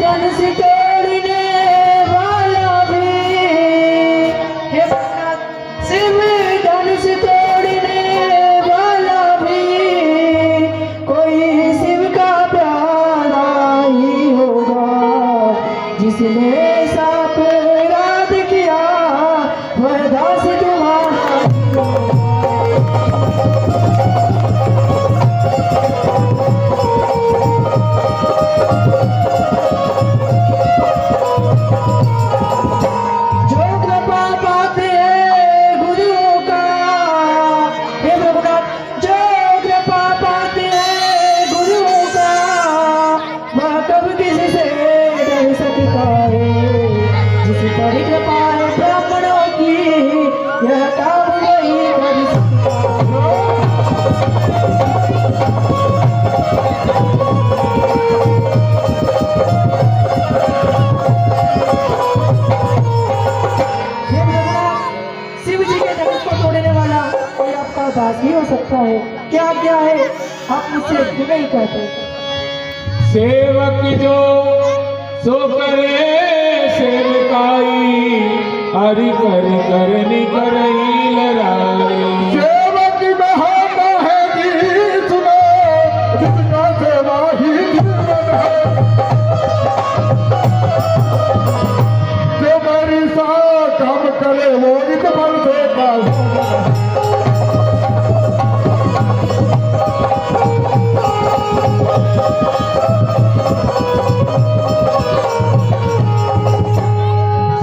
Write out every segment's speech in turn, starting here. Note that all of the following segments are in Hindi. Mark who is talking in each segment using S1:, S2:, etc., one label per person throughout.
S1: धनुष तोड़ने वाला भी, हे भोलेनाथ, शिव धनुष तोड़ने वाला भी कोई शिव का प्यारा ही होगा, जिसने साप रात किया वह दास तुम्हारा। जो कृपा पाते हैं गुरुओं का, हे प्रभुनाथ, जो कृपा पाते हैं गुरुओं का वह कब किसी से डर सकता है। जिस पर कृपा है ब्राह्मणों की यह काम नहीं कर सकता। शिव जी के धनुष को तोड़ने वाला कोई आपका दास ही हो सकता है। क्या क्या है आप मुझसे क्यों नहीं कहते?
S2: सेवक जो सो करे सेवकाई, हरि कर करनी करई लड़ाई।
S3: सेवक बहाना है गीत में, जिसका सेवा ही जीवन है। जो मेरी सा काम करे वो इस बल से का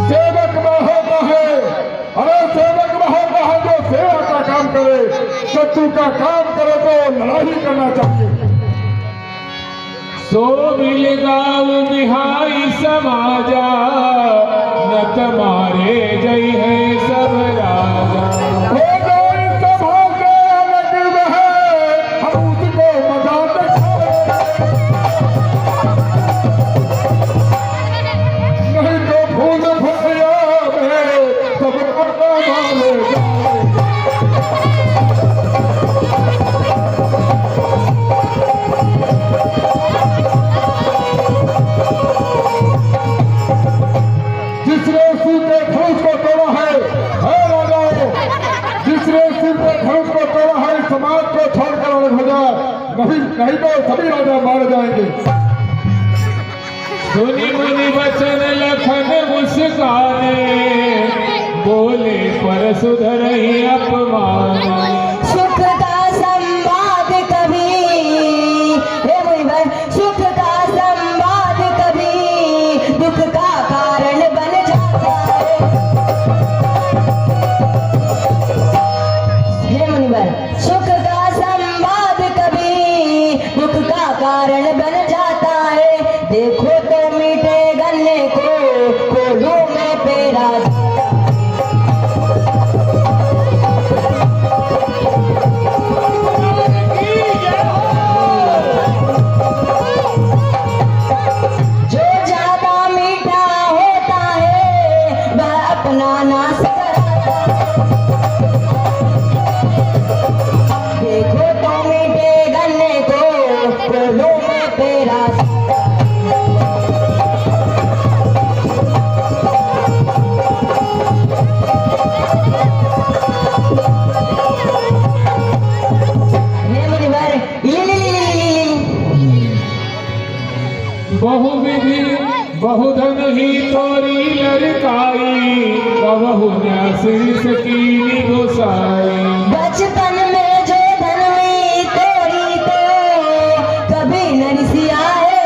S3: सेवक में होता है। अरे सेवक में होता है जो सेवा का काम करे, शत्रु का काम करे तो लड़ाई करना चाहिए।
S2: सो मिल गाँव बिहाई समाजा, न तुम्हारे जय है सब राजा।
S3: वो जो इस सभा से अलग है, हम उसको मजा दिखाएं। नहीं तो फूल फुटिया में सब पता मारे जाए। जिसने सिर पे धनुष को तोड़ा है राजाओं, जिसने सिर पे धनुष को तोड़ा है समाज को छोड़कर अलग हो जाए, नहीं तो सभी राजा मारे जाएंगे।
S2: सुनी मुनि वचन लखन मुस्काने, बोले पर सुधरई अपमाने।
S1: सुख का संवाद कभी, हे मुनिवर, सुख का संवाद कभी दुख का कारण बन जाता है। हे मुनिवर, सुख का संवाद कभी दुख का कारण बन जाता है। देखो तो मीठे गन्ने को कोल्हू में पेरा जो ज्यादा मीठा होता है वह अपना नाश कराता है। देखो तो मीठे गन्ने को कोल्हू में पेरा
S2: बहुविधि बहुधन ही तोरी लड़काई, कबहु न शीर्ष की गोसाई।
S1: बचपन में जो धन में तोड़ी तो कभी नरसी आए,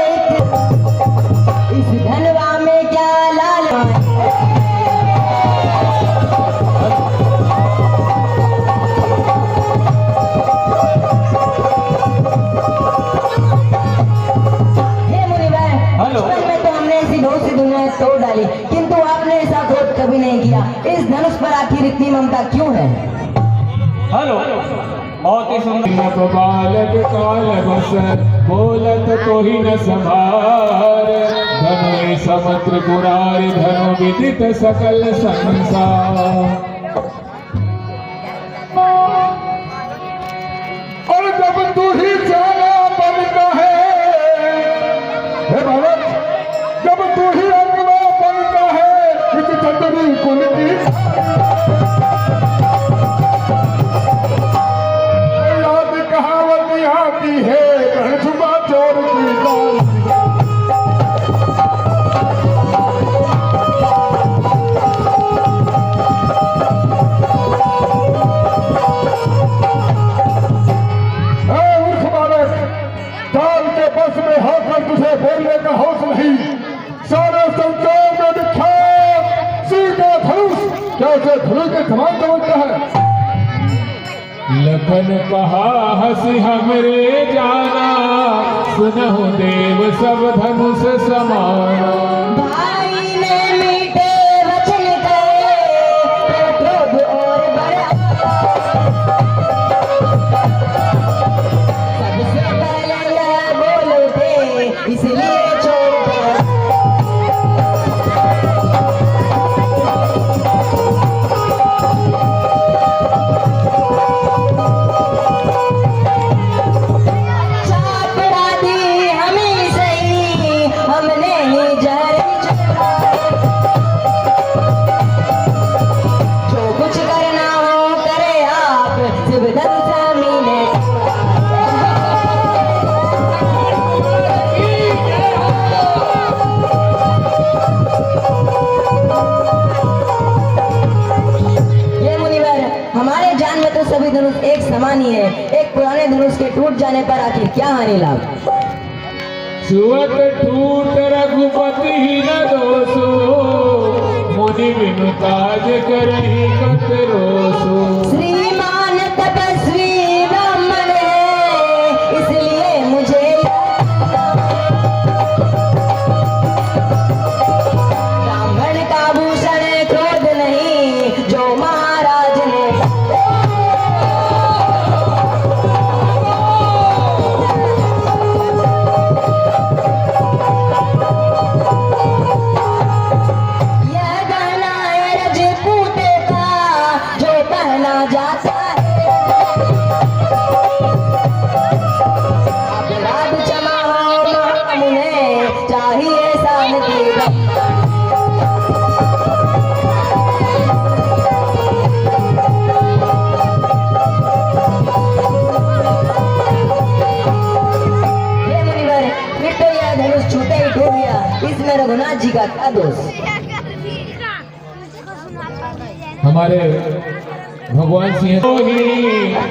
S1: इस धनवा में क्या लाल तोड़ डाली, किंतु आपने ऐसा क्रोध कभी नहीं किया। इस धनुष पर आखिर इतनी ममता क्यों है?
S2: हेलो, बहुत ही सुंदर बालक काल बसर, बोलत तो ही न संभार। धनु समुद्र पुरारी, धनु विदित सकल संसार।
S3: और जब तू ही जाना बनता है, हे भरत, जब समान समझता है।
S2: लखन कहा हंसी हमरे जाना, सुनहु देव सब धनुष समाना।
S1: भाई ने मीठे वचन कहे, तो क्रोध और बढ़ा। सबसे पहले यह बोले थे, इसलिए छोड़ दो। सभी धनुष एक समान ही है। एक पुराने धनुष के टूट जाने पर आखिर क्या हानि लाभ?
S2: सुवत टूट रघुपति ही न दोषो, मुनि बिनु काज करहि कत रोसो।
S1: श्रीमान तपस्वी ब्राह्मण है, इसलिए मुझे ब्राह्मण का भूषण क्रोध नहीं, जो महाराज ने जाता है। अपराध क्षमा हो मुझे चाहिए शांति। हे मुनिवर, फिर तो यह धनुष छूटे ही टूट गया, इसमें रघुनाथ जी का क्या दोष?
S2: हमारे भगवान सिंह ही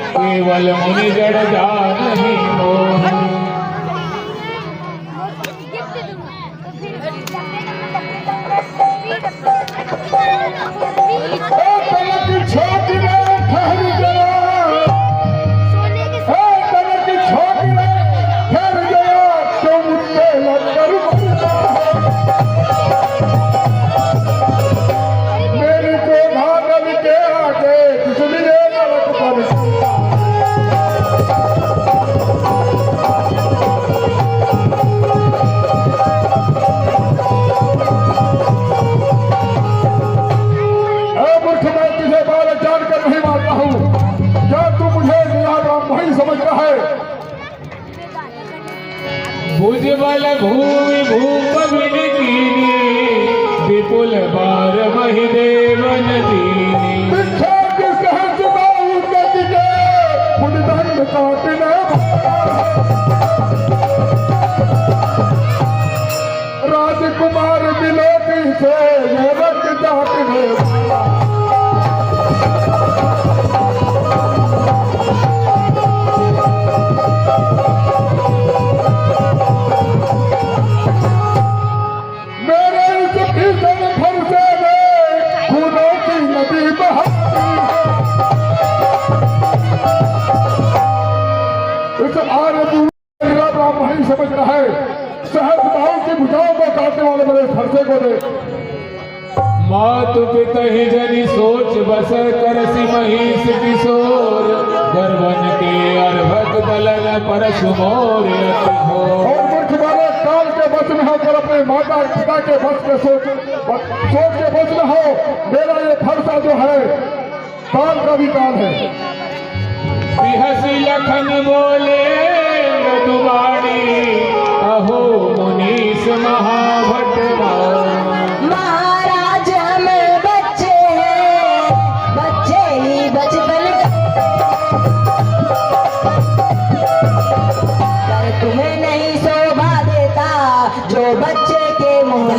S2: केवल मुनि जड़ जान नहीं मोहि। भुजबल भूमि भूप बिन कीनी, विपुल बार महि देवन दीनी।
S3: राजकुमार बिलोती से समझना है। सहज भाव की भुजाओं को काटने वाले मेरे फरसे को दे।
S2: मातु पिता ही जनि सोच बस करसि महिष किशोर, गर्वन के अर्भक दलन परशु मोर अति घोर।
S3: और मूर्ख वाले काल के बस में होकर अपने माता पिता के बस के सोच के बस में हो। मेरा ये फरसा जो है काल का भी काल है।
S2: बिहसी लखन बोले मधुबाणी, अहो मुनीष महाभट
S1: महाराज हम बच्चे हैं, बच्चे ही बचपन पर तुम्हें नहीं शोभा देता जो बच्चे के मुंह।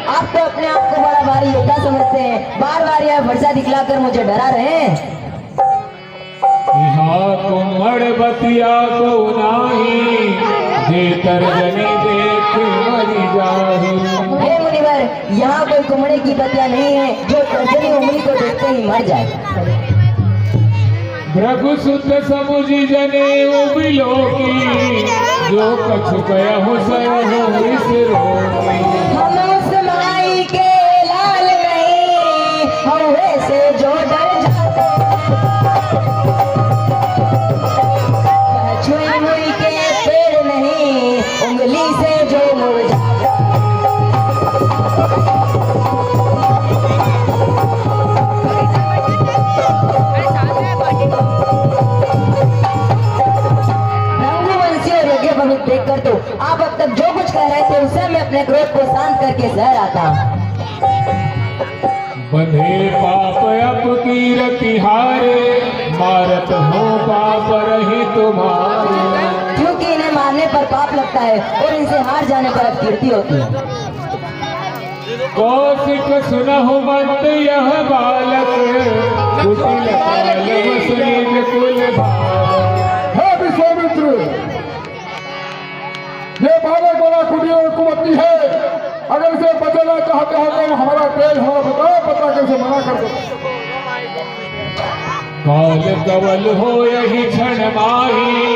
S1: आप तो अपने आप को बड़ा भारी योद्धा समझते हैं, बार बार यह वर्षा दिखलाकर मुझे डरा रहे हैं।
S2: यहाँ कुम्हड़ बतिया को नाही, जे तर्जनी देख मरी जाही।
S4: हे मुनिवर, यहाँ कोई कुमड़े की बतिया नहीं है जो तर्जनी उंगली को देखते ही मर जाए।
S2: भृगु सुत समुझी जने उबिलो की, जो कछु कहु सहु इस रोगी।
S4: हम उस माई के लाल नहीं, हम वैसे जो डर जाते। छुई मुई के पेड़ नहीं, उंगली से जो मुरझाते। देख कर तो आप अब तक जो कुछ कह रहे थे उससे मैं अपने क्रोध को शांत करके सह रहा था।
S2: बंधे पाप अपकीरति हारे, मारत हो पाप रही तुम्हारे।
S4: क्योंकि इन्हें मारने पर पाप लगता है और इनसे हार जाने पर अपकीर्ति होती है।
S2: कौशिक सुनहु मंद यह बालक, कुटिल काल वस निज कुल भार।
S3: हे विश्वामित्र, ये बालक बड़ा कुटिल और कुमती है। अगर इसे बचाना चाहते हो तो हमारा तेज हमारा पता कैसे मना कर दो।
S2: काल कवल हो यही क्षण माही,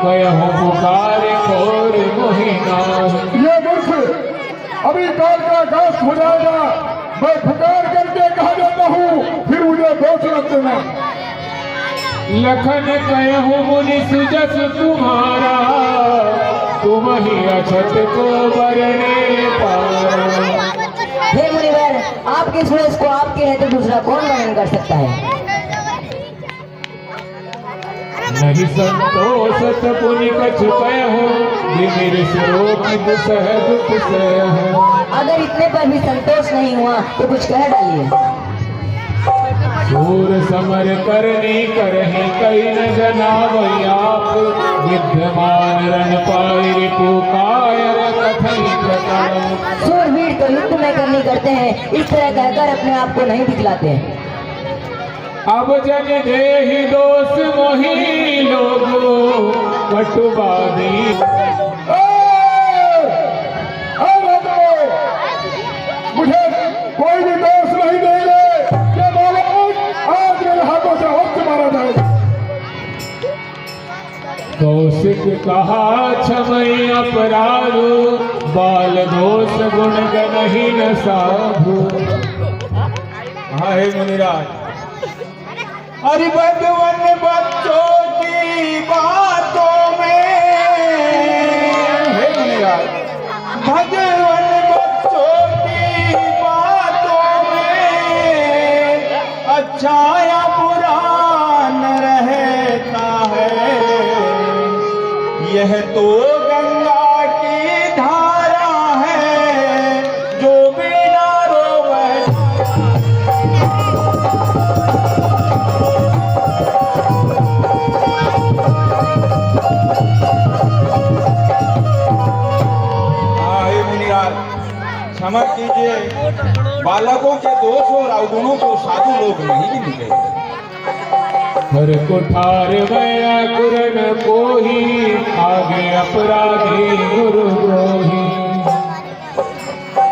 S2: कयहु पुकारे घोर मोहि नाहि।
S3: ये मूर्ख, अभी काल का घास हो जाएगा। मैं पुकार करके कहा जाता हूँ, फिर मुझे दोष रख देना।
S2: लखन कयहु मुनि सुजस तुम्हारा, तुम ही अछत को बरने पारा।
S4: हे मुनिवर, आपके सुरेश को आपके है तो दूसरा कौन वर्णन कर सकता है।
S2: नहीं संतोषत पुनि कछु कहु, विमिर सिरोपित सह दुख सहु।
S4: अगर इतने पर भी संतोष नहीं हुआ तो कुछ कह डालिए।
S2: सूर समर करनी करहि कई न जनावई आप, विद्यमान रण पाई रिपुकायर कथई प्रकार।
S4: सूरवीर तो युद्ध में करनी करते हैं, इस तरह कहकर अपने आप को नहीं दिखलाते।
S2: अब जन देहि दोष मोहि लोगो, कटुबादी।
S3: मुझे कोई भी दोष नहीं देंगे। ये बालक आज मेरे हाथों से अवश्य मारा जाएगा।
S2: कौशिक कहा क्षमय अपराधो, बाल दोष गुण गनहि न साधु।
S5: हाँ हे मुनिराज, अरे भगवान बच्चों की बातों में, हे मुनिराज, भगवान बच्चों की बातों में अच्छा या बुरा न रहता है। यह तो गंगा की धारा है, जो बिना रोवे। क्षमा कीजिए, बालकों के दोष और अवगुणों को साधु लोग नहीं मिले।
S2: हर कुठार में कुरन कोही, आगे अपराधी गुरु द्रोही।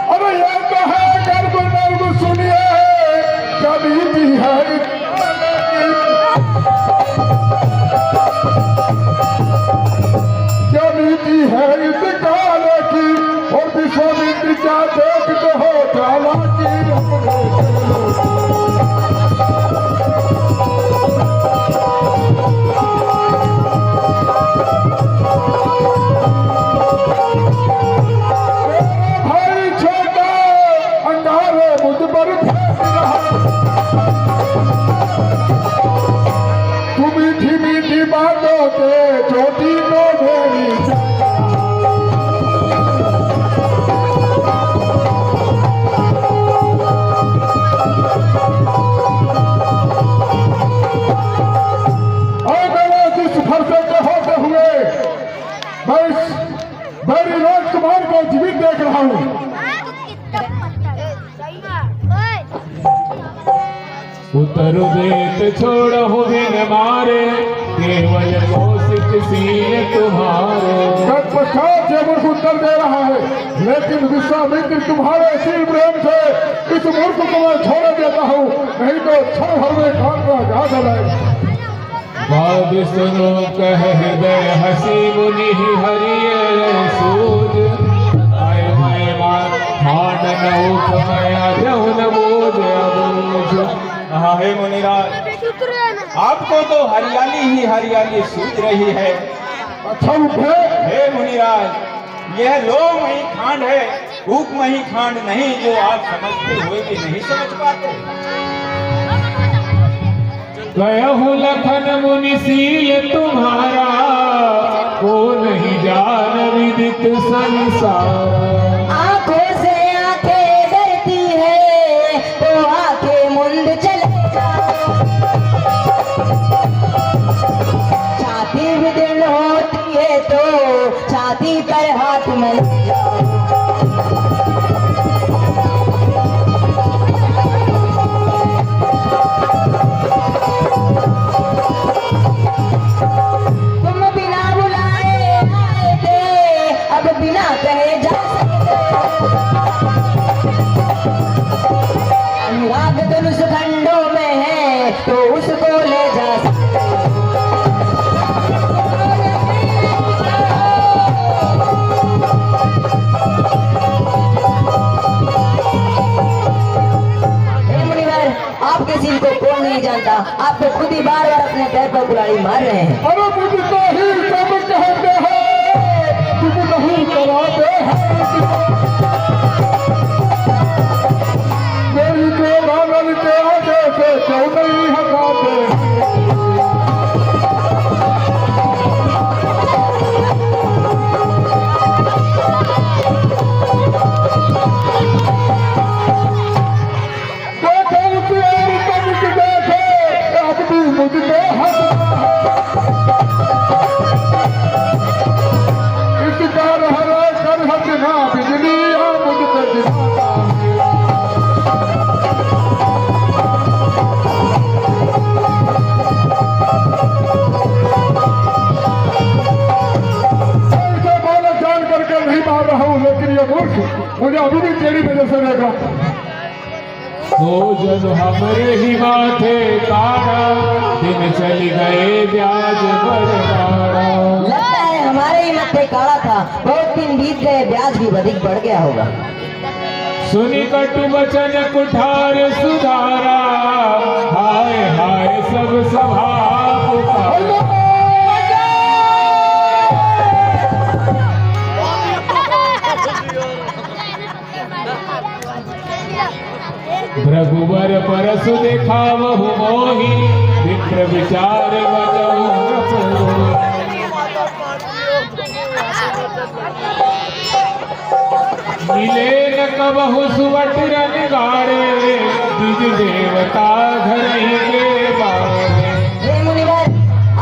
S3: अरे ये तो है गर्भ नर्भ सुनिए, कभी भी है क्या नीति है इस काले की, और विश्वामित्र क्या देखते हो चालाकी।
S2: उतर देत छोड़हु बिन मारे, केवल कौशिक सील तुम्हारे।
S3: तत्पश्चात ये मूर्ख उत्तर दे रहा है, लेकिन विश्वामित्र तुम्हारे शील प्रेम से इस मूर्ख को मैं छोड़ देता हूँ, नहीं तो क्षण भर में कान का घास हो जाएगा।
S2: बात सुनो कह हृदय हसी मुनि हरिये सूझ, आय मैं मान उपमया जौन बोझ अबूझ।
S5: हाँ हे मुनिराज, आपको तो हरियाली ही हरियाली सूझ रही है।
S3: अच्छा उठे।
S5: हे मुनिराज, यह लोमही खांड है, भूखमही खांड नहीं, जो आप समझते हुए भी नहीं समझ पाते।
S2: कहु लखन मुनि सील तुम्हारा, को नहीं जान विदित संसार।
S4: आंखों से आंखें डरती है तो आंखें मुंद चले जाओ, छाती विदीर्ण होती है तो छाती पर हाथ मल जाओ। तुम बिना बुलाए आए थे, अब बिना कहे जा सकते। अनुराग धनुष खंडों में है तो उसको ले जा सकते। हे मुनिवर, आपके सील को कौन नहीं जानता, आप तो खुद ही बार बार अपने पैर पर कुल्हाड़ी मार रहे हैं।
S3: अरे मुझको ही सब कहते हैं, तुम नहीं कराते हैं। मेरी के रावण के आगे से क्यों नहीं हटाते। देखो उसे और तनिक देखे, अब भी मुझको हंसता है। इसका रहरा कर हंसना बिजली और मुझ पर गिराता है। ऐसे बालक जान करके नहीं मार रहा हूँ, लेकिन ये मूर्ख मुझे अभी भी तेरी वजह से देख रहा है।
S2: दो जन हमरे ही माथे काड़ा, दिन चली गए ब्याज बरगाड़ा।
S4: लगता है हमारे ही मत्थे काला था, बहुत दिन बीत गए, ब्याज भी अधिक बढ़ गया होगा।
S2: सुनी कटु वचन कुठार सुधारा, हाय हाय सब सभा पुकारा। भृगुवर परसु देखावहु मोहि, विप्र विचार बजहु न पुरोहि। मिले न कबहु सुवट रन गाड़े, द्विज देवता धरहि के बारे।
S4: हे मुनिवर,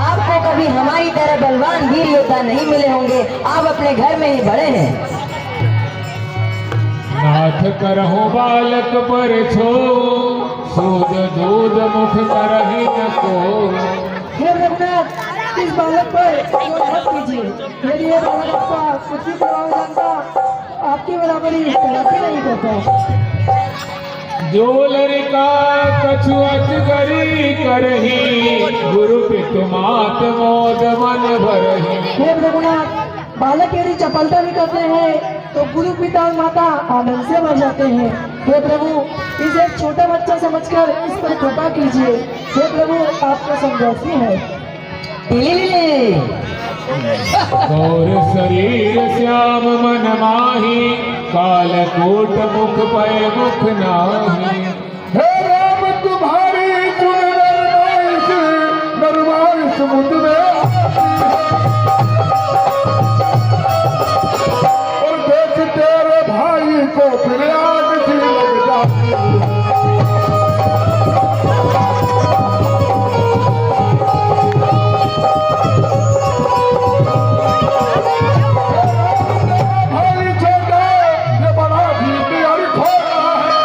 S4: आपको कभी हमारी तरह बलवान वीर योद्धा नहीं मिले होंगे, आप अपने घर में ही बड़े हैं।
S2: नाथ करहु बालक पर छो, सूद दूध मुख करहि न को।
S1: हे रघुनाथ, इस बालक पर जोर मत कीजिए। यदि ये बालक आपका कुछ भी करवाना जानता, आपकी बराबरी कदापि नहीं करता।
S2: जो लड़का कछु अचगरी करही, गुरु पितु मात मोद मन भरही।
S1: हे रघुनाथ, बालक यदि चपलता भी करते हैं तो गुरु पिता और माता आनंद से भर जाते हैं। हे प्रभु, इसे एक छोटा बच्चा समझकर इस पर कृपा कीजिए। हे प्रभु, आपका समझौती है।
S2: गौर शरीर श्याम मन माही, कालकूट मुख पय मुख नाही।
S3: हे राम तुम्हारी चुन नरमाइश मुझ में और देख तेरे भाई को फिर आग सी लग जाती। भाई छोटा ये बड़ा भी तैयारी खोल रहा है।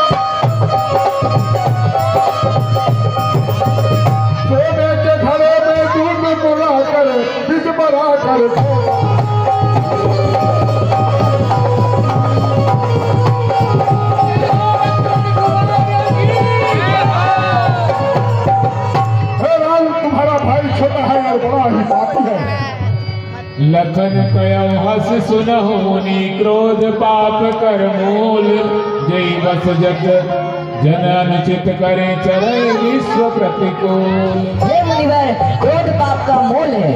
S2: लखन कयो हस सुनहु मुनि क्रोध पाप कर मूल जय बस जग जन अनुचित करे चरे विश्व प्रतिकूल।
S4: हे मुनिवर, क्रोध पाप का मूल है।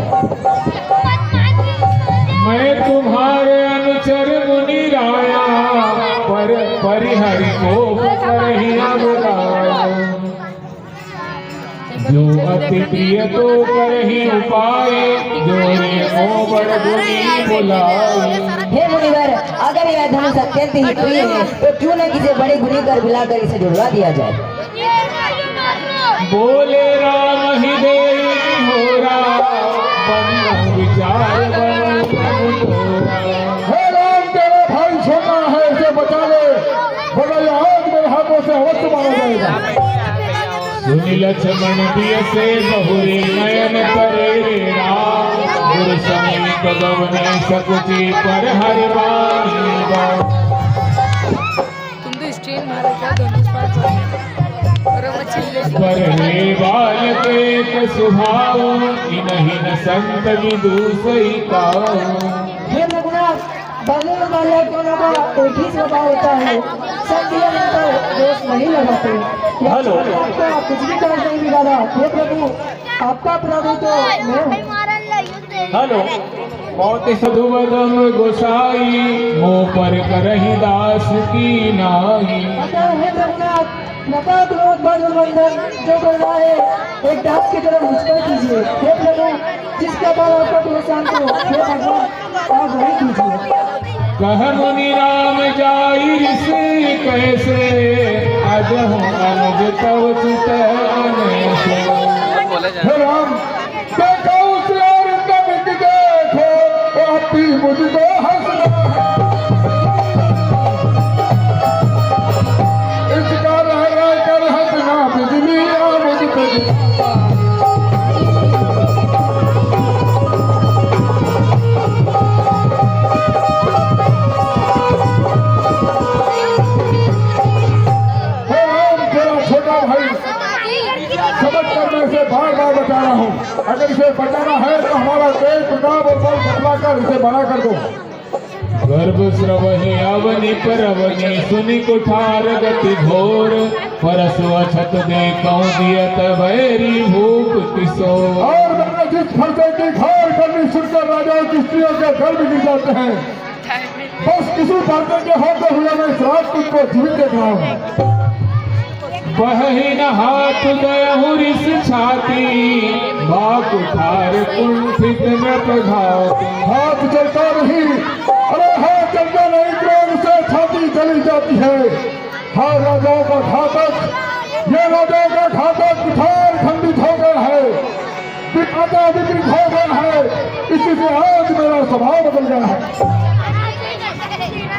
S2: मैं तुम्हारे अनुचर मुनि राया पर परिहरि को करहि अब राया। जो अति प्रिय तो करहि उपाय जो रे को बड़ गुनी बुलाए।
S4: हे मुनिवर, अगर यह धनुष अत्यंत ही प्रिय है तो क्यों न किसी बड़े गुनी कर बुलाकर इसे जुड़वा दिया जाए।
S2: बोले राम ही देव होरा बन विचार
S3: हे राम, तेरा भाई छोटा है, इसे बचा ले, वरना आज मेरे हाथों से अवश्य मारा जाएगा।
S2: सुनि लक्ष्मण दिय से बहुरे नयन करे रे राम गुरु समीप गवने सकुची पर हरि वाणी
S6: तुम तो स्ट्रेन मारा क्या दोनों पास और वो छिल्ले
S2: पर हे बालक एक सुभाव इनहि न संत विदुषई काऊ।
S1: हे रघुनाथ, बालक बालक दोनों का एक ही स्वभाव होता है, सब तो दोष नहीं लगाते।
S5: हेलो।
S1: आपका कुछ भी कार्य नहीं बिगाड़ा। हे प्रभु, आपका अपराधी तो मैं हूँ।
S5: हेलो, बहुत ही
S2: साधु बदम गोसाई मुँह पर करहि दास की नाई।
S1: अतः हे रघुनाथ, नपा क्रोध बादल बंधन जो करना है एक दास की तरह मुझ पर कीजिए। हे प्रभु, जिसका बाल आपका क्रोध शांत हो, हे भगवान आप वही कीजिए।
S2: कह मुनि राम जाई ऋषि कैसे अजहु अनुज तव चित अनेसे।
S3: हे राम, देखो उसे और तनिक देखो, आपी मुझको हंसना है। इसका रह रह कर हंसना बिजली और मुझ पे बार बार बता रहा हूँ, अगर इसे बचाना है तो हमारा तेज प्रताप और बल बदलाकर इसे बना कर दो।
S2: गर्भ स्रवहि अवनि परवनि सुनि कुठार गति घोर परसु अछत देखौ दियत बैरी भूप किशोर।
S3: और मैंने जिस फरसे की घोर करनी सुनकर राजाओं की स्त्रियों के गर्भ गिर जाते हैं, बस किसी फरसे के होते हुए मैं इस राजपूत को जीवित देख रहा हूँ।
S2: बहि न हाथ दयहु रिस छाती बाक उठार कुंठित नृप घाती।
S3: हाथ चलता नहीं, अरे हाथ चलता नहीं, क्रोध से छाती चली जाती है। हाँ, राजाओं का घातक, ये राजाओं का घातक कुठार खंडित हो गया है, विपदा विपरीत हो गया है। इसी से आज मेरा स्वभाव बदल गया है।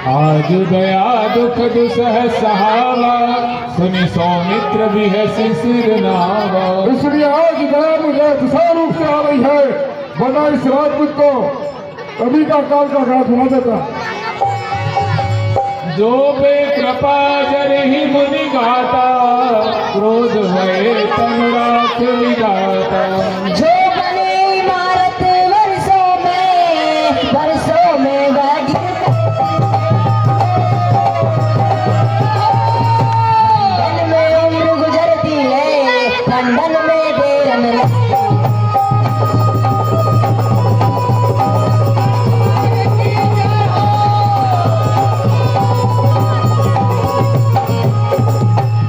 S2: आज दया दुख दुसह सहावा सुनि सौमित्र भी है शिशिर नावा।
S3: इसलिए आज दया मुझे दिशा रूप से आ रही है, वरना इस राजपूत को कभी का काल का घात बना देता।
S2: जो बे कृपा जरहि मुनि गाता क्रोध भये तन राख विधाता।
S4: जो बने इमारत वर्षों में वह गिरता। खंडन में उम्र गुजरती है, खंडन में देर न लगती।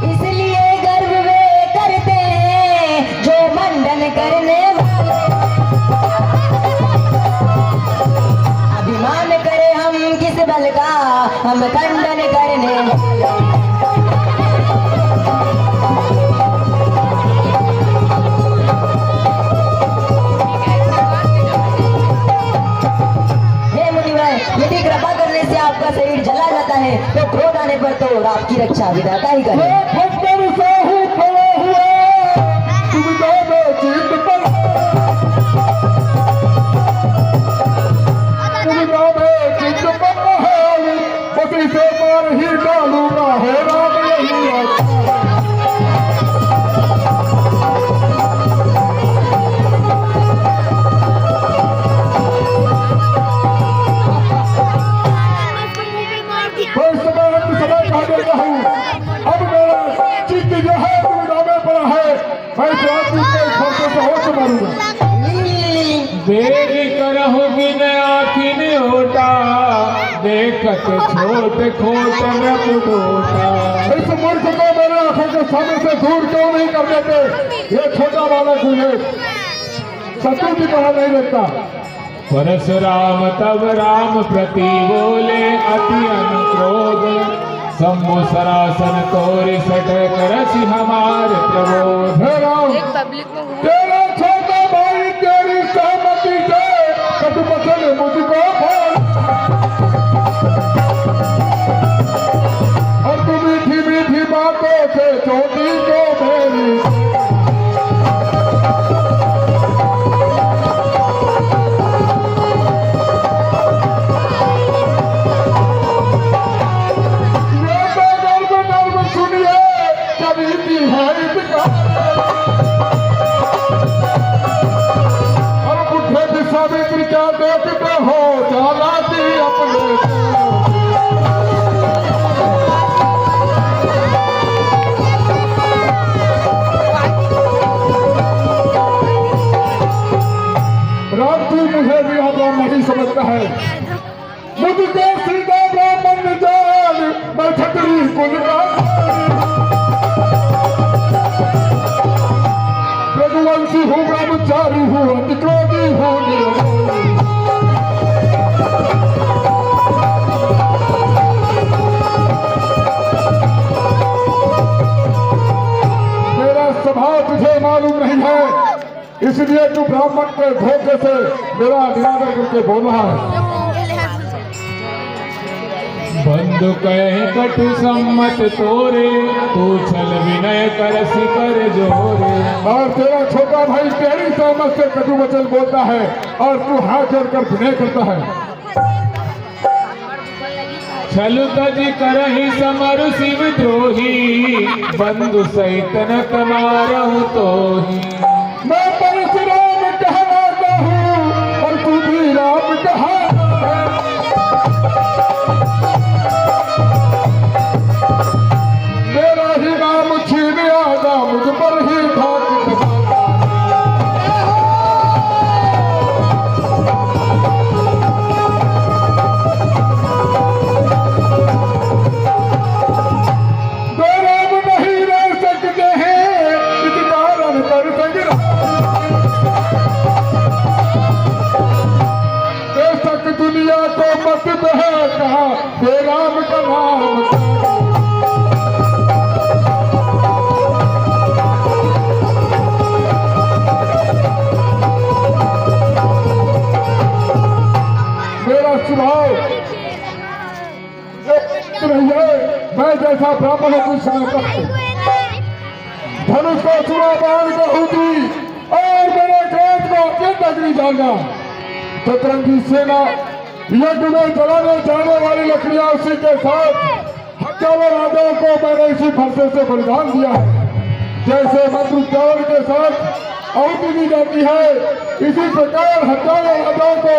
S4: इसलिए गर्व वे करते हैं जो मंडन करने वाले। अभिमान करे हम किस बल का, हम खंडन करने वाले। हे मुनिवर, यदि कृपा करने से आपका शरीर जला जाता है तो क्रोध आने पर तो आपकी रक्षा विधाता ही करे।
S3: फटकर साहू खड़े हुए, सुविधा में चित पर, सुविधा में चित पर है, बस इसे मार ही डालूंगा। हे राम, यही आता। करना है, मैं इस आदमी को इस फरसे से होश मारूंगा।
S2: बेरी करहोगी न आखिन होटा, देखत छोट खोट न पुटोटा।
S3: इस मूर्ख को मेरे आंखों के सामने से दूर क्यों नहीं कर देते? ये छोटा बालक मुझे शत्रु की तरह नहीं लगता।
S2: परशुराम तब राम प्रति बोले अति अनुक्रोध, शंभु सरासन तोरि सठ करसि हमार प्रबोध।
S3: हे राम,
S6: एक पब्लिक में घूम
S3: तेरा छोटा भाई तेरी सहमति से कटुपथन मुझको बोल, और तू मीठी मीठी बातों से चोटी को मेरी। सावित्री क्या देखते हो चालाकी अपने राम, तू मुझे भी राम नहीं समझता है। मुझको सीधा ब्राह्मण जान, मैं छतरी कुल का रघुवंशी हूँ, ब्रह्मचारी हूँ, अतिक्रोधी हूँ, मेरा स्वभाव तुझे मालूम नहीं है, इसलिए तू ब्राह्मण के धोखे से मेरा निरादर करके बोल रहा है।
S2: बंधु कहे कटु सम्मत तोरे, तू छल विनय करसि कर जोरे।
S3: और तेरा छोटा भाई तेरी सहमत से कटु वचन बोलता है और तू हाथ जोड़कर विनय करता है।
S2: छल तज करहि समरु शिव द्रोही, बंधु सहित न तमारहु तोहि।
S3: मैं परशुराम कहलाता हूँ और तू भी राम कहलाता है। मेरा ही नाम छीन आना मुझ पर ही ठाक राम नहीं रह सकते हैं, इस कारण कर संग्राम। बेशक दुनिया को मत है कहा हे राम का नाम। मेरा स्वभाव नहीं है, मैं जैसा ब्राह्मण हूँ कुछ समय तक धनुष को चुना बाण को होती और मेरे खेत को अत्यंत अग्नि जाना। शतरंगी सेना यज्ञ में जलाने जाने वाली लकड़ियां उसी के साथ हजारों राजाओं को मैंने इसी फरसे से बलिदान दिया है। जैसे मंत्र चावल के साथ आहुति दी जाती है, इसी प्रकार हजारों राजाओं को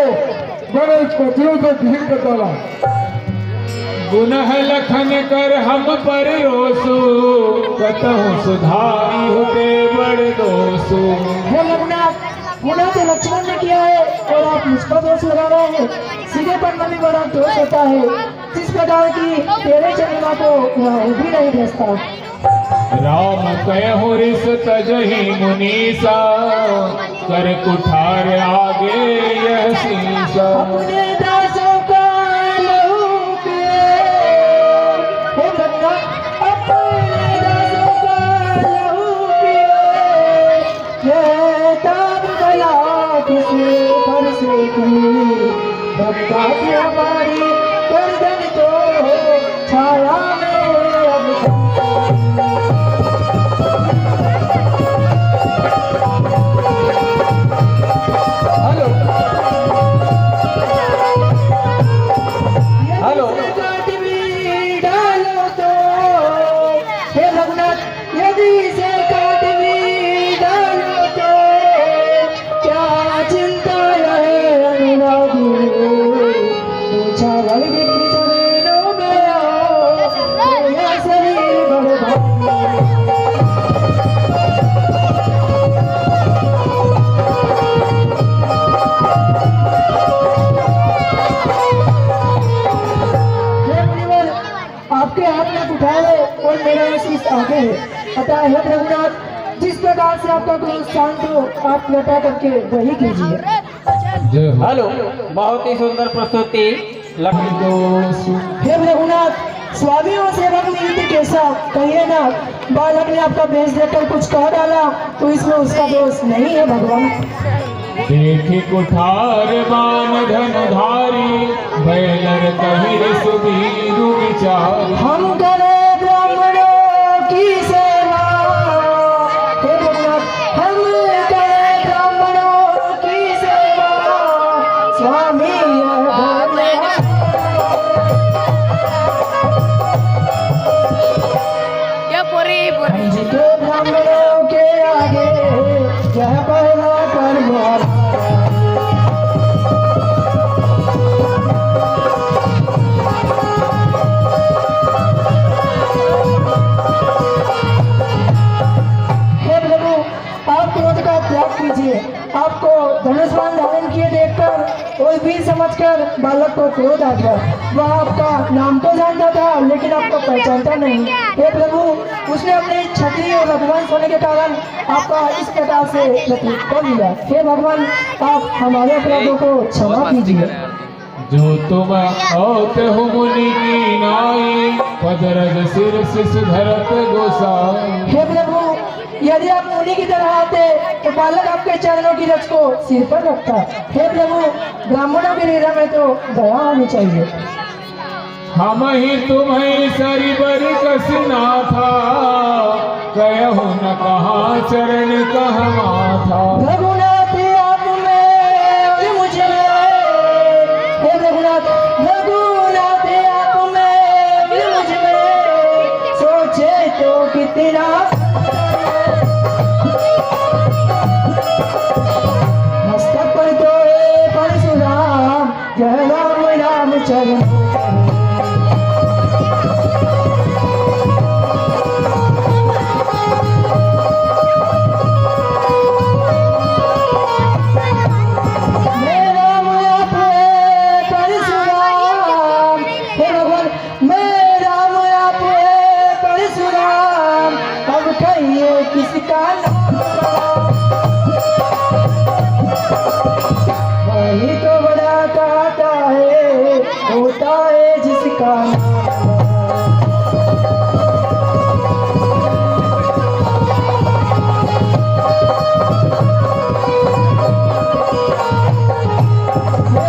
S3: मैंने इस पथियों से ढील कर डाला।
S2: गुनह लखन कर हम पर रोसु, कतहु सुधारी होते बड़ दोसु।
S1: हे रघुनाथ, गुनाह तो लक्ष्मण ने किया है और आप मुझ पर दोष लगा रहे हैं। सीधे पढ़ने में बड़ा दोष होता है, जिस प्रकार की तेरे चंद्रमा को यह भी नहीं भेजता।
S2: राम कहो रिस तजहि मुनीसा, कर कुठार आगे यह सीसा।
S1: अपने दासों का लहू पिए, हे रघुनाथ, अपने दासों का लहू पिए, ये ताब गया किसी फरसे की, भक्ता की हमारी गर्दन तो छाया में अब।
S3: हेलो
S1: डालो तो हे रघुनाथ, यदि से काट भी डालो तो क्या चिंता है अनुरागी, पूछा अतः हे रघुनाथ, जिस प्रकार से आपका क्रोध शांत हो, आप कृपा करके वही कीजिए।
S2: जय हो।
S5: हेलो, बहुत ही सुंदर प्रस्तुति
S1: हे रघुनाथ, स्वामी और सेवक में युद्ध कैसा कहिए ना। बालक ने आपका भेष देखकर कुछ कह डाला तो इसमें उसका दोष नहीं है भगवान।
S2: देखे कुठार बान धनुधारी, बैलर कहिर सुबीरु विचार।
S1: हम करें ब्राह्मणों की सेवा, हे भगवान, हम करें ब्राह्मणों की सेवा, स्वामी यह धन्य।
S6: क्या पोरी पोरी
S1: जिके ब्राह्मणों के आगे यह पहला कर्म है। हे प्रभु, आप क्रोध का त्याग कीजिए। आपको धनुष बाण धारण किए देखकर और वीर समझकर बालक को क्रोध आ गया। वह आपका नाम तो जानता था लेकिन आपको पहचानता नहीं। हे प्रभु, उसने अपने क्षत्रिय और रघुवंश होने के कारण आपका इस प्रकार से व्यतीत कर लिया। हे भगवान, आप हमारे अपराधों को क्षमा कीजिए।
S2: जो तुम औत हो मुनि की नाई, पदरज सिर सिस धरत गोसाई।
S1: हे प्रभु, यदि आप मुनि की तरह आते तो बालक आपके चरणों की रज को सिर पर रखता। हे प्रभु, ब्राह्मणों के हृदय में तो दया होनी चाहिए।
S2: हम ही तुम्हें सरी बरी कसना था, कहु न कहाँ चरण कह माथा।
S1: रघुनाथ आप में और मुझ में, हे रघुनाथ, रघुनाथ आप में और मुझ में, सोचे तो कितना। मस्तक पर तो परशुराम, जय राम राम चरण। किसका वही तो बड़ा कहता है, होता है जिसका।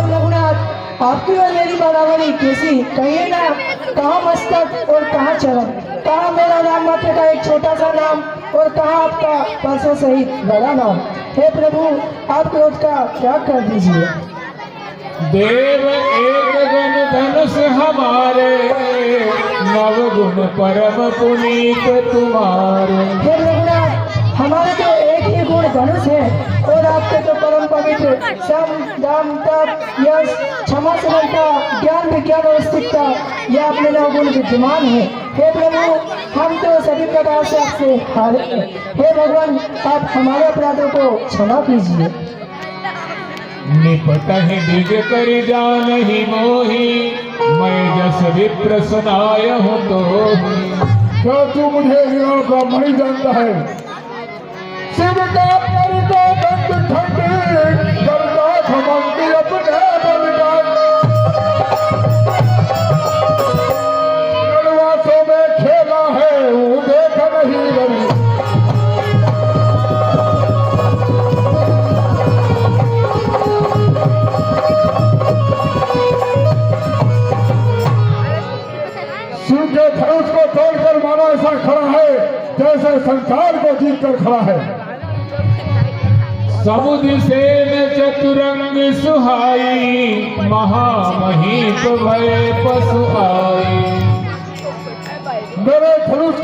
S1: रघुनाथ, आपकी और मेरी बराबरी कैसी कहिए ना। कहाँ मस्तक और कहाँ चरण, कहाँ मेरा नाम मात्र का एक छोटा सा नाम और कहाँ आपका परसों सहित बड़ा नाम। हे प्रभु, आप क्रोध का त्याग कर दीजिए।
S2: देव एक गण धनुष हमारे, नव गुण परम पुनीत तुम्हारे।
S1: हे रघुनाथ, हमारे तो एक ही गुण धनुष है और आपके तो परम पवित्र सम दाम तप यश क्षमा सरलता ज्ञान विज्ञान और स्थिरता यह अपने नवगुण विद्यमान है। हे प्रभु, हम तो सभी प्रकार से आपसे हारे हैं। हे भगवान, आप हमारे अपराधों को क्षमा कीजिए।
S2: निपट ही दिज कर जान ही मोही, मैं जस विप्र सुनाय हूँ तो।
S3: क्या तू मुझे हीरा ब्राह्मण ही जानता है? शिव का पर को दंड खंड करता घमंड अपने बल का। रणवासों में खेला है वो देख नहीं रही। शिव के धनुष को तोड़कर मानो ऐसा खड़ा है जैसे संसार को जीत कर खड़ा है।
S2: समुद्र सेन चतुरंग सुहाई, महामहीप भय पशु आई।
S3: मेरे धनुष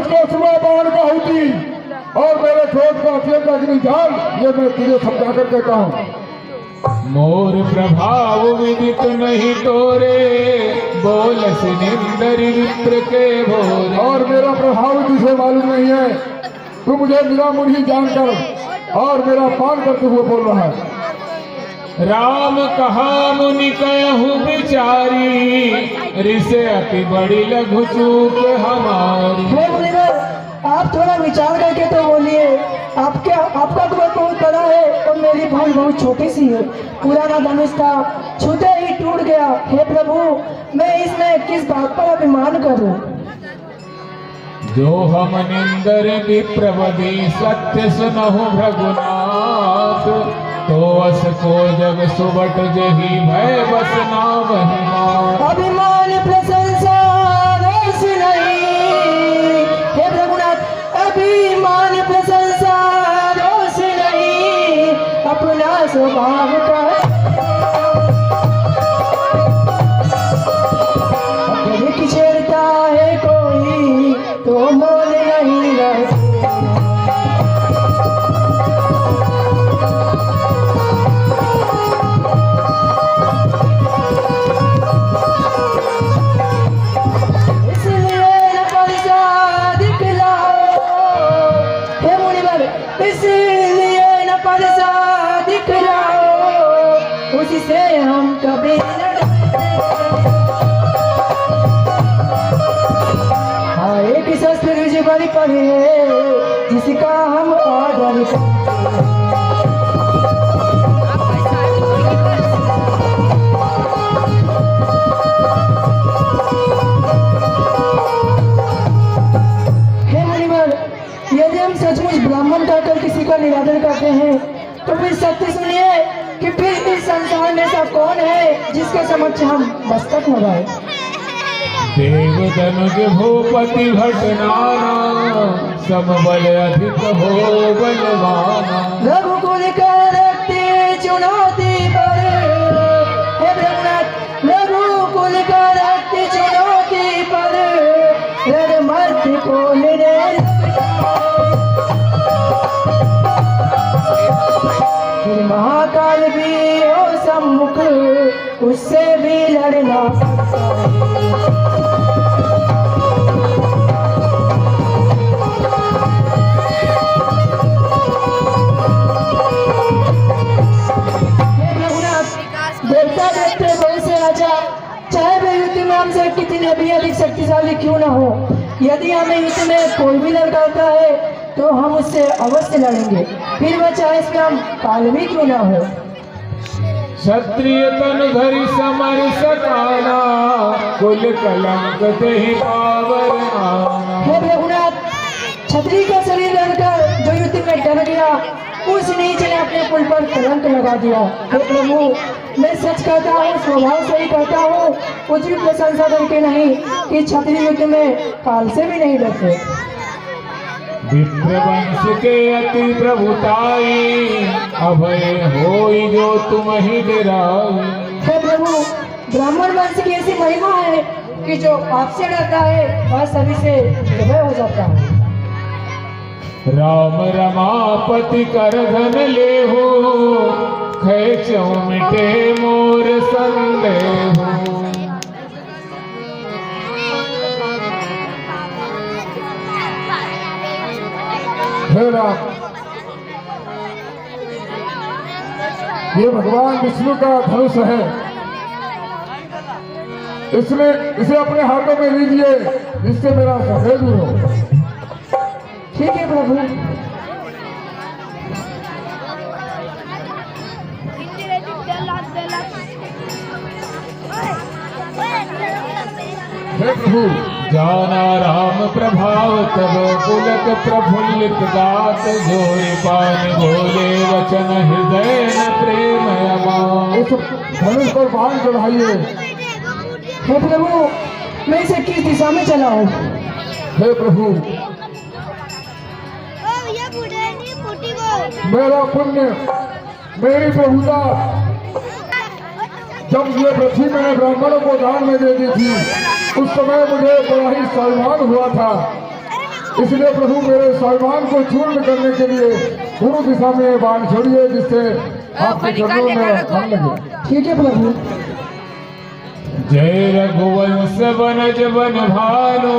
S3: को सुबह बाण का होती और मेरे क्रोध का अत्यंत अग्नि जाल, ये मैं तुझे समझा कर कहता हूँ।
S2: मोर प्रभाव विदित नहीं तोरे, बोलस निंदर विप्र के भोरे।
S3: और मेरा प्रभाव तुझे मालूम नहीं है। तू मुझे मेरा मुनि जानकर और मेरा पान करते हुए बोल रहा है।
S2: राम कहा मुनि कहूँ बिचारी, रिसे अति बड़ी लघु चूक हमारी।
S1: हे मुनिवर, आप थोड़ा विचार करके तो बोलिए। आपका कुआं बहुत बड़ा है और मेरी भूल बहुत छोटी सी है। पुराना धनुष था, छूते ही टूट गया। हे प्रभु, मैं इसमें किस बात पर अभिमान करूं?
S2: जो हम निंदर विप्रवदी सत्य सुनहु भृगुनाथ, तो अस को जग सुबट जही भय बस नाम हिमार।
S1: अभिमान प्रशंसा रोष नहीं, हे रघुनाथ, अभिमान प्रशंसा रोष नहीं, अपना स्वभाव का अगर छेड़ता है कोई तो मोल नहीं रहता। इसलिए न परसा दिखलाओ, उसी से हम कभी हाँ, एक शस्त्र रुझ बड़ी पड़े जिसका हम आदर करते। यदि हम सचमुच ब्राह्मण कहकर किसी का निरादर करते हैं तो फिर सत्य सुनिए कि फिर इस संसार में ऐसा कौन है जिसके समक्ष हम मस्तक लगाए।
S2: देव धनुज भूपति भटनाना, सब बल अधिक हो बलवाना।
S1: रघुकुल का रखते चुनौती पर, हे रघुनाथ, रघुकुल का रखते चुनौती पर, रणमर्त्य को ले महाकाल भी हो सम्मुख, उससे भी लड़ना। देवता देखते बहुत से राजा, चाहे वे युद्ध में हमसे कितने भी अधिक शक्तिशाली क्यों न हो, यदि हमें युद्ध में कोई भी लड़काता है तो हम उससे अवश्य लड़ेंगे, फिर वह चाहे इसमें हम काल भी क्यों न हो।
S2: क्षत्रिय तन धरि समर सकाना, कुल कलंक देहि पावर आना।
S1: हे रघुनाथ, क्षत्रिय का शरीर लड़कर जो युद्ध में डर गया, उस नीच ने अपने कुल पर कलंक लगा दिया। हे प्रभु, मैं सच कहता हूँ, स्वभाव से ही कहता हूँ, कुछ भी प्रशंसा करके नहीं, कि क्षत्रिय युद्ध में काल से भी नहीं डरते।
S2: विप्रवंश के अति प्रभुताई, अभय होई जो तुम ही डराई।
S1: हे प्रभु, ब्राह्मण वंश की ऐसी महिमा है कि जो आपसे डरता है वह सभी से निर्भय हो जाता है।
S2: राम रमापति कर धन लेहु, खेचौ मिटे मोर संदेहु।
S3: हे राम, ये भगवान विष्णु का धनुष है, इसलिए इसे अपने हाथों में लीजिए, जिससे मेरा संदेह दूर हो।
S1: ठीक है प्रभु।
S3: हे प्रभु,
S2: जाना राम प्रभाव तब, पुलक प्रफुल्लित गात, जोई पान भोले वचन हृदय न प्रेम अमान।
S3: इस धनुष पर बाण चढ़ाइए।
S1: हे प्रभु, मैं इसे किस दिशा में चलाऊं?
S3: हे प्रभु, मेरा पुण्य, मेरी प्रभुता, जब ये पृथ्वी मैंने ब्राह्मणों को दान में दे दी थी, उस समय मुझे बड़ा ही स्वाभिमान हुआ था। इसलिए प्रभु, मेरे स्वाभिमान को चूर्ण करने के लिए पूर्व दिशा में बाण छोड़िए, जिससे आपके चरणों में मन लगे।
S1: ठीक है प्रभु।
S2: जय रघुवंश वनज वन भानु,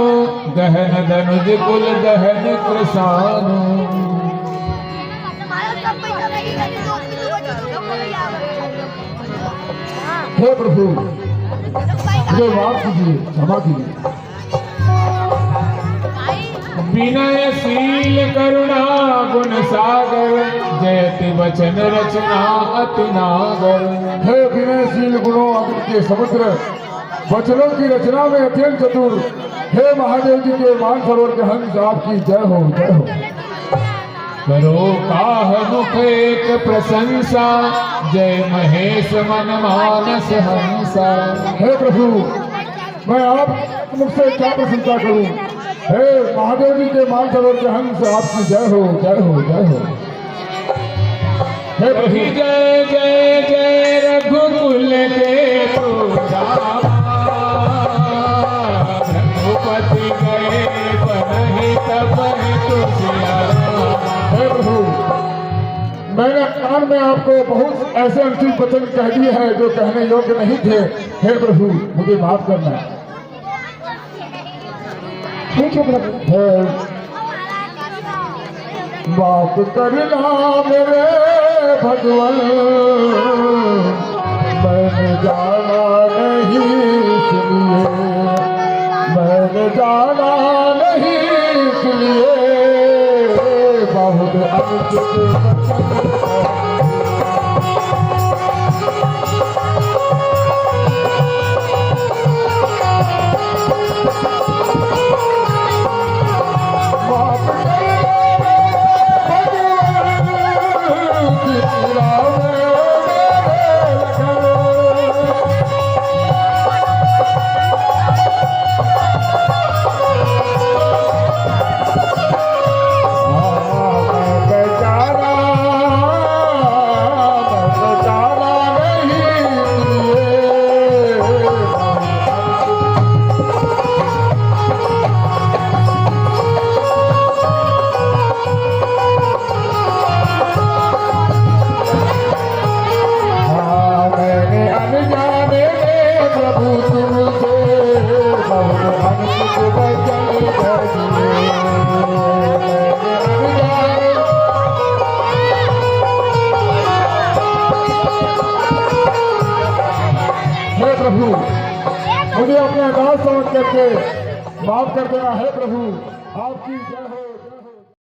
S2: दहन धनुज कुल दहन कृसानु।
S3: हे प्रभु मुझे माफ कीजिए, क्षमा कीजिए।
S2: विनयशील करुणा गुण सागर जयति वचन रचना अति नागर।
S3: हे विनयशील गुणों अमृत के समुद्र, वचनों की रचना में अत्यंत चतुर, हे महादेव जी के मानसरोवर के हंस, आपकी जय हो, जय हो।
S2: करो काह मुख एक प्रशंसा जय महेश मन मानस हंसा।
S3: हे प्रभु मैं आप मुख से क्या प्रशंसा करूं, हे महादेव जी के मानसरोवर के हंस, आपकी जय हो, जय हो, जय हो। हे प्रभु
S2: जय जय जय रघुकुल के रघुपति गए बनहि तपहि तुझियारा।
S3: हे प्रभु मैंने कान में आपको बहुत ऐसे अंतिम वचन कह दिए हैं जो कहने योग्य नहीं थे। हे प्रभु मुझे माफ करना।
S1: ठीक है प्रभु।
S3: माफ करना मेरे भगवान, मैंने जाना नहीं इसलिए, मैंने जाना नहीं इसलिए, बहुत अनुचित प्रभु मुझे अपना दास समझ करके माफ कर देना। है प्रभु आपकी जय हो।